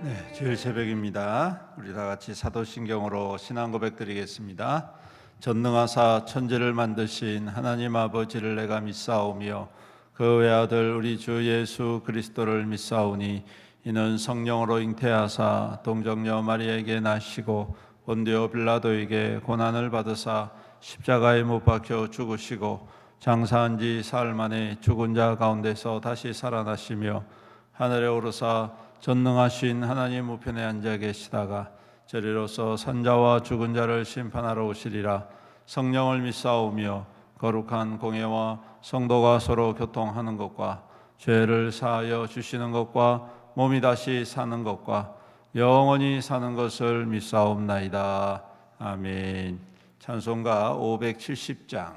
네, 주일 새벽입니다. 우리 다 같이 사도신경으로 신앙 고백 드리겠습니다. 전능하사 천지를 만드신 하나님 아버지를 내가 믿사오며 그 외아들 우리 주 예수 그리스도를 믿사오니 이는 성령으로 잉태하사 동정녀 마리아에게 나시고 본디오 빌라도에게 고난을 받으사 십자가에 못 박혀 죽으시고 장사한 지 사흘 만에 죽은 자 가운데서 다시 살아나시며 하늘에 오르사 전능하신 하나님 우편에 앉아 계시다가 저리로서 산자와 죽은 자를 심판하러 오시리라. 성령을 믿사오며 거룩한 공예와 성도가 서로 교통하는 것과 죄를 사하여 주시는 것과 몸이 다시 사는 것과 영원히 사는 것을 믿사옵나이다. 아멘. 찬송가 570장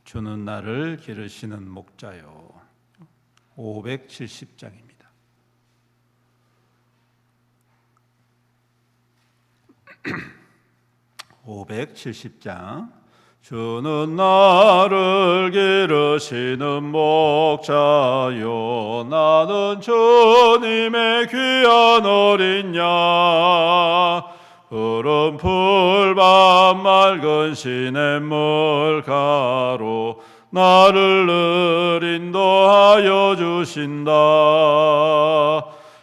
주는 나를 기르시는 목자요. 570장입니다. (570장) 주는 나를 기르시는 목자요 나는 주님의 귀한 어린 양 푸른 풀밭 맑은 시냇물 가로 나를 늘 인도하여 주신다.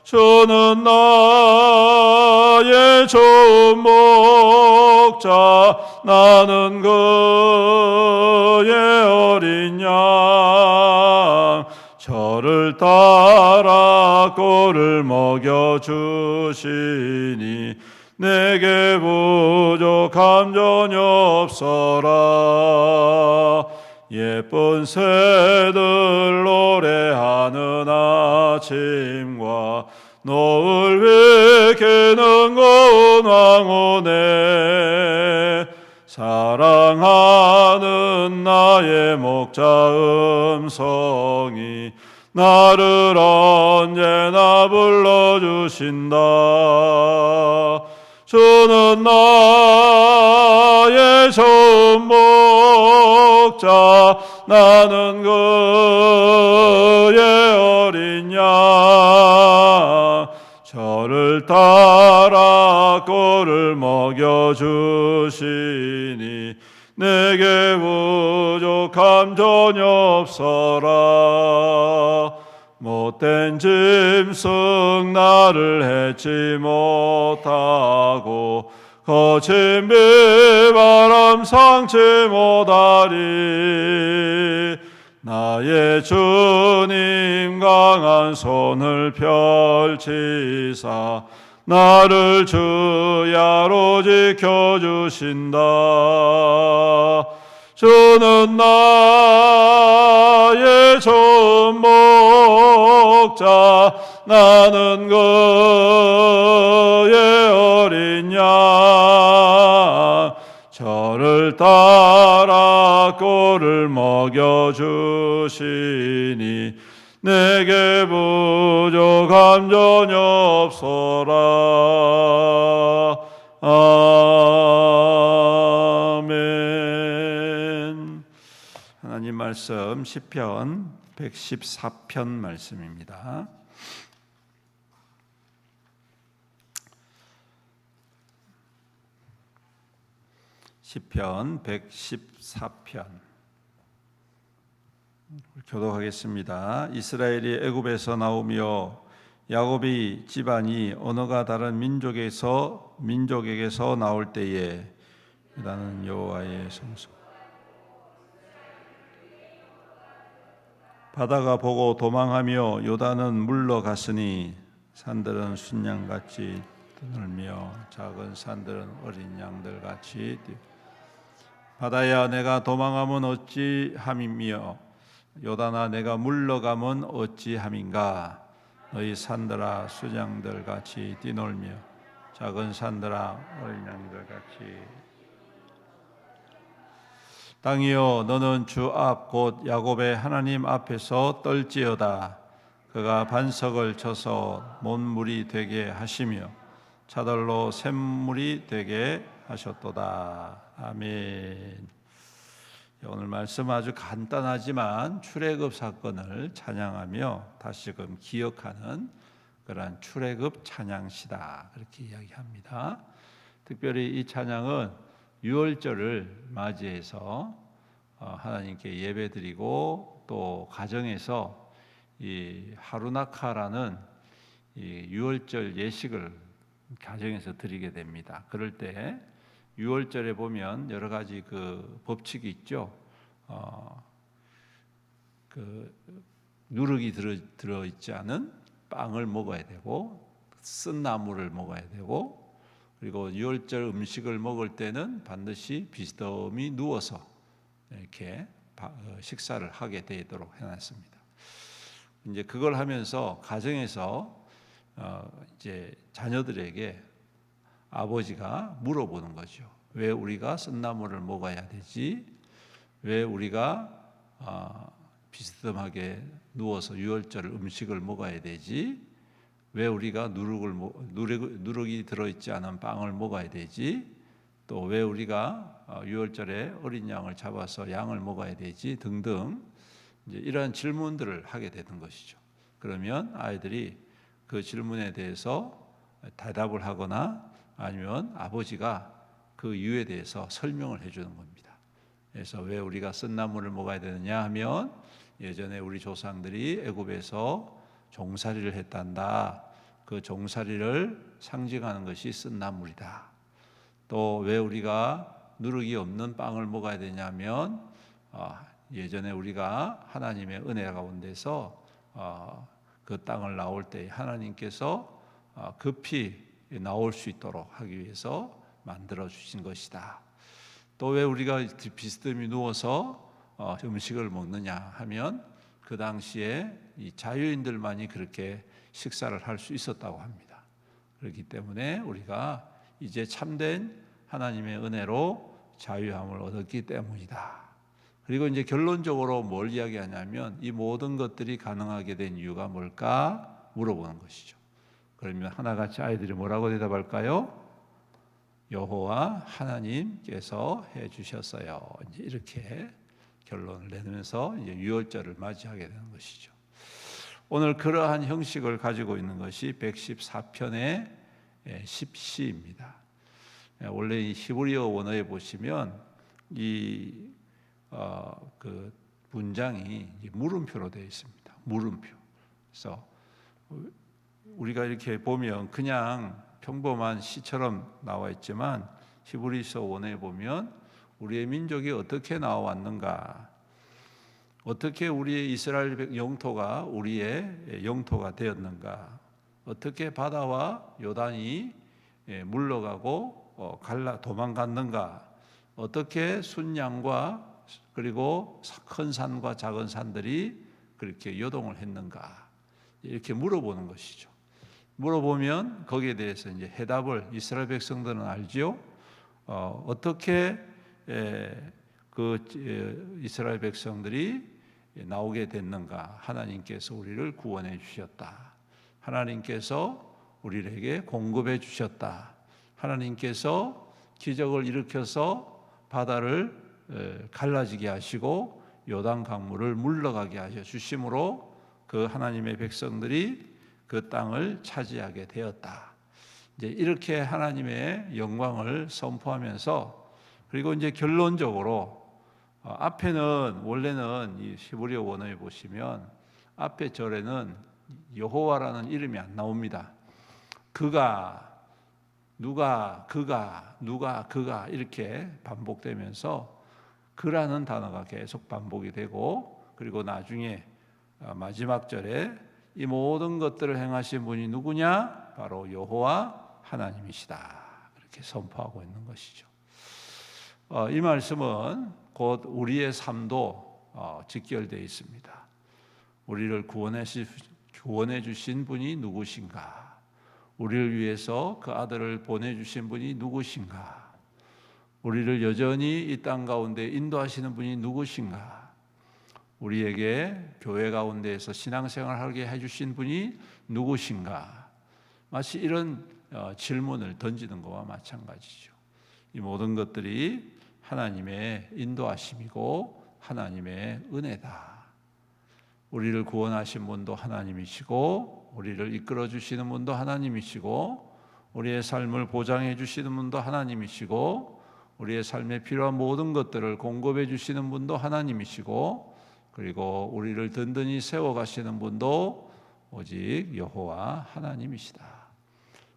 주는 나의 좋은 목자 나는 그의 어린 양 저를 따라 꼴을 먹여주시니 내게 부족함 전혀 없어라. 예쁜 새들 노래하는 아침과 노을 비키는 고운 황혼에 사랑하는 나의 목자 음성이 나를 언제나 불러주신다. 주는 나의 좋은 목자 나는 그의 어린 양 저를 따라 꼴을 먹여주시니 내게 부족함 전혀 없어라. 못된 짐승 나를 해치 못하고 거친 비바람 상치 못하리. 나의 주님 강한 손을 펼치사 나를 주야로 지켜주신다. 주는 나의 좋은 목자 나는 그의 어린 양 저를 따라 꼴을 먹여주시니 내게 부족함 전혀 없어라. 아멘. 하나님 말씀 시편 114편 말씀입니다. 시편 114편 교독하겠습니다. 이스라엘이 애굽에서 나오며 야곱의 집안이 언어가 다른 민족에게서 나올 때에 나는 여호와의 성소 바다가 보고 도망하며 요단은 물러갔으니 산들은 순양같이 드늘며 작은 산들은 어린 양들같이 바다야 내가 도망하면 어찌함이며 요단아 내가 물러가면 어찌함인가. 너희 산들아 수장들같이 뛰놀며 작은 산들아 어린 양들같이. 땅이여 너는 주 앞 곧 야곱의 하나님 앞에서 떨지어다. 그가 반석을 쳐서 못물이 되게 하시며 차들로 샘물이 되게 하셨도다. 아멘. 오늘 말씀 아주 간단하지만 출애굽 사건을 찬양하며 다시금 기억하는 그러한 출애굽 찬양시다 그렇게 이야기합니다. 특별히 이 찬양은 유월절을 맞이해서 하나님께 예배드리고 또 가정에서 이 하루나카라는 이 유월절 예식을 가정에서 드리게 됩니다. 그럴 때 유월절에 보면 여러 가지 그 법칙이 있죠. 그 누룩이 들어 있지 않은 빵을 먹어야 되고 쓴 나물을 먹어야 되고 그리고 유월절 음식을 먹을 때는 반드시 비스듬히 누워서 이렇게 식사를 하게 되도록 해놨습니다. 이제 그걸 하면서 가정에서 이제 자녀들에게 아버지가 물어보는 거죠. 왜 우리가 쓴나물을 먹어야 되지? 왜 우리가 비스듬하게 누워서 유월절 음식을 먹어야 되지? 왜 우리가 누룩이 들어있지 않은 빵을 먹어야 되지? 또 왜 우리가 유월절에 어린 양을 잡아서 양을 먹어야 되지? 등등 이제 이러한 질문들을 하게 되는 것이죠. 그러면 아이들이 그 질문에 대해서 대답을 하거나 아니면 아버지가 그 이유에 대해서 설명을 해주는 겁니다. 그래서 왜 우리가 쓴 나물을 먹어야 되느냐 하면 예전에 우리 조상들이 애굽에서 종살이를 했단다. 그 종살이를 상징하는 것이 쓴 나물이다. 또 왜 우리가 누룩이 없는 빵을 먹어야 되냐면 예전에 우리가 하나님의 은혜 가운데서 그 땅을 나올 때 하나님께서 급히 나올 수 있도록 하기 위해서 만들어 주신 것이다. 또 왜 우리가 비스듬히 누워서 음식을 먹느냐 하면 그 당시에 이 자유인들만이 그렇게 식사를 할 수 있었다고 합니다. 그렇기 때문에 우리가 이제 참된 하나님의 은혜로 자유함을 얻었기 때문이다. 그리고 이제 결론적으로 뭘 이야기하냐면 이 모든 것들이 가능하게 된 이유가 뭘까 물어보는 것이죠. 그러면 하나같이 아이들이 뭐라고 대답할까요? 여호와 하나님께서 해주셨어요. 이제 이렇게 결론을 내면서 이제 유월절을 맞이하게 되는 것이죠. 오늘 그러한 형식을 가지고 있는 것이 114편의 10시입니다. 원래 이 히브리어 원어에 보시면 그 문장이 물음표로 되어 있습니다. 물음표. 그래서 우리가 이렇게 보면 그냥 평범한 시처럼 나와 있지만 히브리서 원어에 보면 우리의 민족이 어떻게 나왔는가, 어떻게 우리의 이스라엘 영토가 우리의 영토가 되었는가, 어떻게 바다와 요단이 물러가고 도망갔는가, 어떻게 순양과 그리고 큰 산과 작은 산들이 그렇게 요동을 했는가, 이렇게 물어보는 것이죠. 물어보면 거기에 대해서 이제 해답을 이스라엘 백성들은 알지요. 어떻게 그 이스라엘 백성들이 나오게 됐는가? 하나님께서 우리를 구원해 주셨다. 하나님께서 우리에게 공급해 주셨다. 하나님께서 기적을 일으켜서 바다를 갈라지게 하시고 요단 강물을 물러가게 하셔 주심으로 그 하나님의 백성들이 그 땅을 차지하게 되었다. 이제 이렇게 하나님의 영광을 선포하면서 그리고 이제 결론적으로 앞에는 원래는 이 히브리어 원어에 보시면 앞에 절에는 여호와라는 이름이 안 나옵니다. 그가, 누가, 그가, 누가, 그가 이렇게 반복되면서 그라는 단어가 계속 반복이 되고 그리고 나중에 마지막 절에 이 모든 것들을 행하신 분이 누구냐? 바로 여호와 하나님이시다. 이렇게 선포하고 있는 것이죠. 이 말씀은 곧 우리의 삶도 직결되어 있습니다. 우리를 구원해 주신 분이 누구신가? 우리를 위해서 그 아들을 보내주신 분이 누구신가? 우리를 여전히 이 땅 가운데 인도하시는 분이 누구신가? 우리에게 교회 가운데에서 신앙생활하게 해주신 분이 누구신가? 마치 이런 질문을 던지는 것과 마찬가지죠. 이 모든 것들이 하나님의 인도하심이고 하나님의 은혜다. 우리를 구원하신 분도 하나님이시고 우리를 이끌어 주시는 분도 하나님이시고 우리의 삶을 보장해 주시는 분도 하나님이시고 우리의 삶에 필요한 모든 것들을 공급해 주시는 분도 하나님이시고 그리고 우리를 든든히 세워 가시는 분도 오직 여호와 하나님이시다.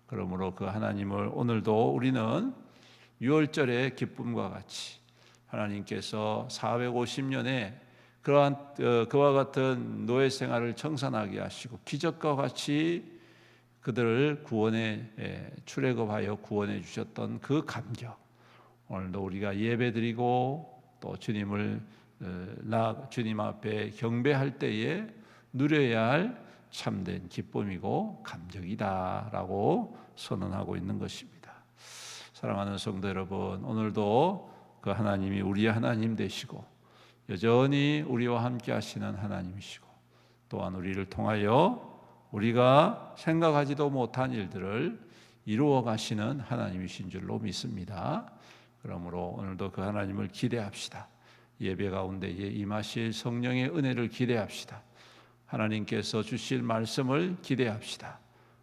그러므로 그 하나님을 오늘도 우리는 유월절의 기쁨과 같이 하나님께서 450년에 그와 같은 노예 생활을 청산하게 하시고 기적과 같이 그들을 구원에 출애굽하여 구원해 주셨던 그 감격, 오늘도 우리가 예배드리고 또 주님 앞에 경배할 때에 누려야 할 참된 기쁨이고 감격이다라고 선언하고 있는 것입니다. 사랑하는 성도 여러분, 오늘도 그 하나님이 우리의 하나님 되시고 여전히 우리와 함께 하시는 하나님이시고 또한 우리를 통하여 우리가 생각하지도 못한 일들을 이루어 가시는 하나님이신 줄로 믿습니다. 그러므로 오늘도 그 하나님을 기대합시다. 예배 가운데에 임하실 성령의 은혜를 기대합시다. 하나님께서 주실 말씀을 기대합시다.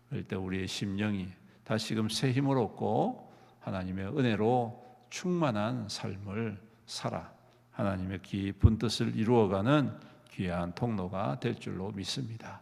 그럴 때 우리의 심령이 다시금 새 힘을 얻고 하나님의 은혜로 충만한 삶을 살아 하나님의 깊은 뜻을 이루어가는 귀한 통로가 될 줄로 믿습니다.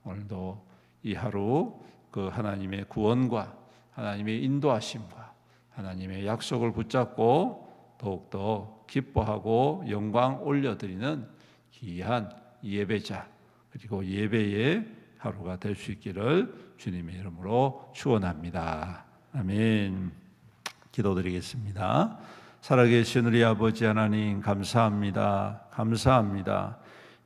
오늘도 이 하루 그 하나님의 구원과 하나님의 인도하심과 하나님의 약속을 붙잡고 더욱더 기뻐하고 영광 올려드리는 귀한 예배자 그리고 예배의 하루가 될 수 있기를 주님의 이름으로 축원합니다. 아멘. 기도드리겠습니다. 살아계신 우리 아버지 하나님 감사합니다. 감사합니다.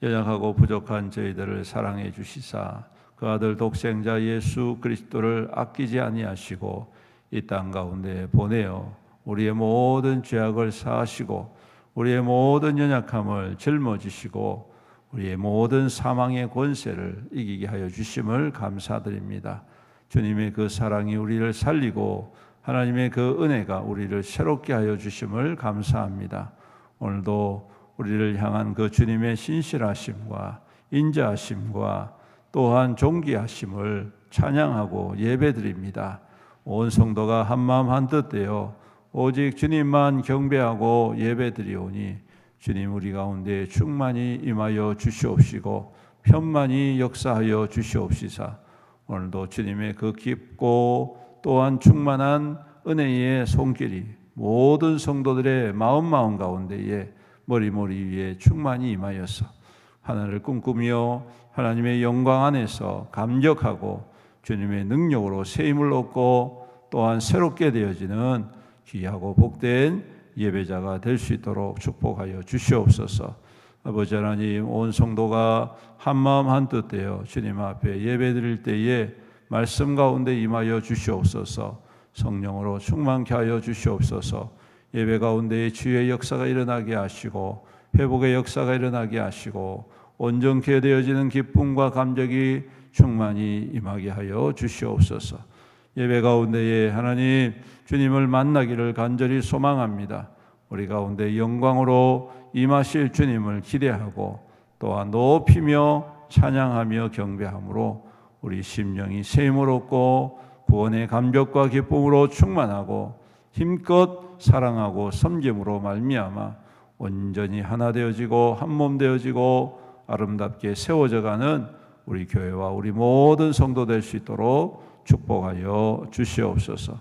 연약하고 부족한 저희들을 사랑해 주시사 그 아들 독생자 예수 그리스도를 아끼지 아니하시고 이 땅 가운데 보내어 우리의 모든 죄악을 사하시고 우리의 모든 연약함을 짊어지시고 우리의 모든 사망의 권세를 이기게 하여 주심을 감사드립니다. 주님의 그 사랑이 우리를 살리고 하나님의 그 은혜가 우리를 새롭게 하여 주심을 감사합니다. 오늘도 우리를 향한 그 주님의 신실하심과 인자하심과 또한 존귀하심을 찬양하고 예배드립니다. 온 성도가 한마음 한뜻 되어 오직 주님만 경배하고 예배드리오니 주님 우리 가운데 충만히 임하여 주시옵시고 편만히 역사하여 주시옵시사 오늘도 주님의 그 깊고 또한 충만한 은혜의 손길이 모든 성도들의 마음 가운데에 머리 위에 충만히 임하여서 하늘을 꿈꾸며 하나님의 영광 안에서 감격하고 주님의 능력으로 새 힘을 얻고 또한 새롭게 되어지는 귀하고 복된 예배자가 될 수 있도록 축복하여 주시옵소서. 아버지 하나님 온 성도가 한마음 한뜻 되어 주님 앞에 예배드릴 때에 말씀 가운데 임하여 주시옵소서. 성령으로 충만케 하여 주시옵소서. 예배 가운데 주의 역사가 일어나게 하시고 회복의 역사가 일어나게 하시고 온전케 되어지는 기쁨과 감격이 충만히 임하게 하여 주시옵소서. 예배 가운데에 하나님 주님을 만나기를 간절히 소망합니다. 우리 가운데 영광으로 임하실 주님을 기대하고 또한 높이며 찬양하며 경배함으로 우리 심령이 새 힘을 얻고 구원의 감격과 기쁨으로 충만하고 힘껏 사랑하고 섬김으로 말미암아 온전히 하나 되어지고 한 몸 되어지고 아름답게 세워져가는 우리 교회와 우리 모든 성도 될 수 있도록 축복하여 주시옵소서.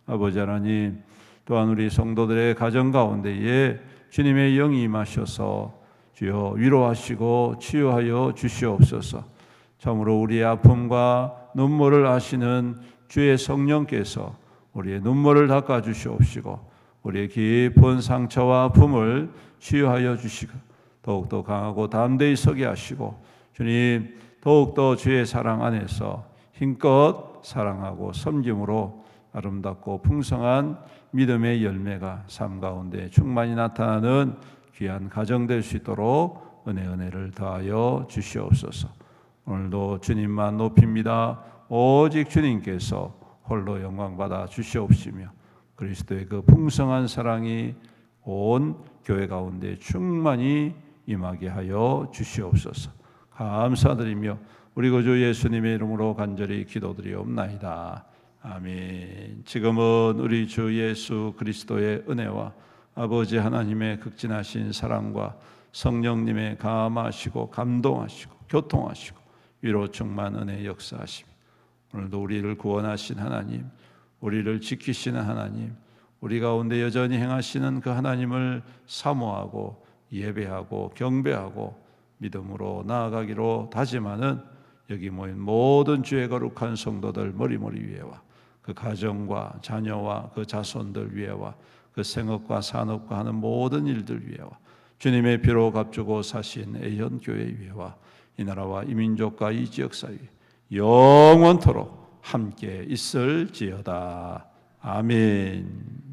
아버지 하나님 또한 우리 성도들의 가정 가운데에 주님의 영이 임하셔서 주여 위로하시고 치유하여 주시옵소서. 참으로 우리의 아픔과 눈물을 아시는 주의 성령께서 우리의 눈물을 닦아 주시옵시고 우리의 깊은 상처와 아픔을 치유하여 주시고 더욱더 강하고 담대히 서게 하시고 주님 더욱더 주의 사랑 안에서 힘껏 사랑하고 섬김으로 아름답고 풍성한 믿음의 열매가 삶 가운데 충만히 나타나는 귀한 가정 될 수 있도록 은혜를 더하여 주시옵소서. 오늘도 주님만 높입니다. 오직 주님께서 홀로 영광받아 주시옵시며 그리스도의 그 풍성한 사랑이 온 교회 가운데 충만히 임하게 하여 주시옵소서. 감사드리며 우리 구주 예수님의 이름으로 간절히 기도드리옵나이다. 아멘. 지금은 우리 주 예수 그리스도의 은혜와 아버지 하나님의 극진하신 사랑과 성령님의 감하시고 감동하시고 교통하시고 위로 충만 은혜 역사하시며 오늘도 우리를 구원하신 하나님, 우리를 지키시는 하나님, 우리 가운데 여전히 행하시는 그 하나님을 사모하고 예배하고 경배하고 믿음으로 나아가기로 다짐하는 여기 모인 모든 주의 거룩한 성도들 머리머리 위에와 그 가정과 자녀와 그 자손들 위에와 그 생업과 산업과 하는 모든 일들 위에와 주님의 피로 값주고 사신 애현교회 위에와 이 나라와 이 민족과 이 지역사 위에 영원토록 함께 있을지어다. 아멘.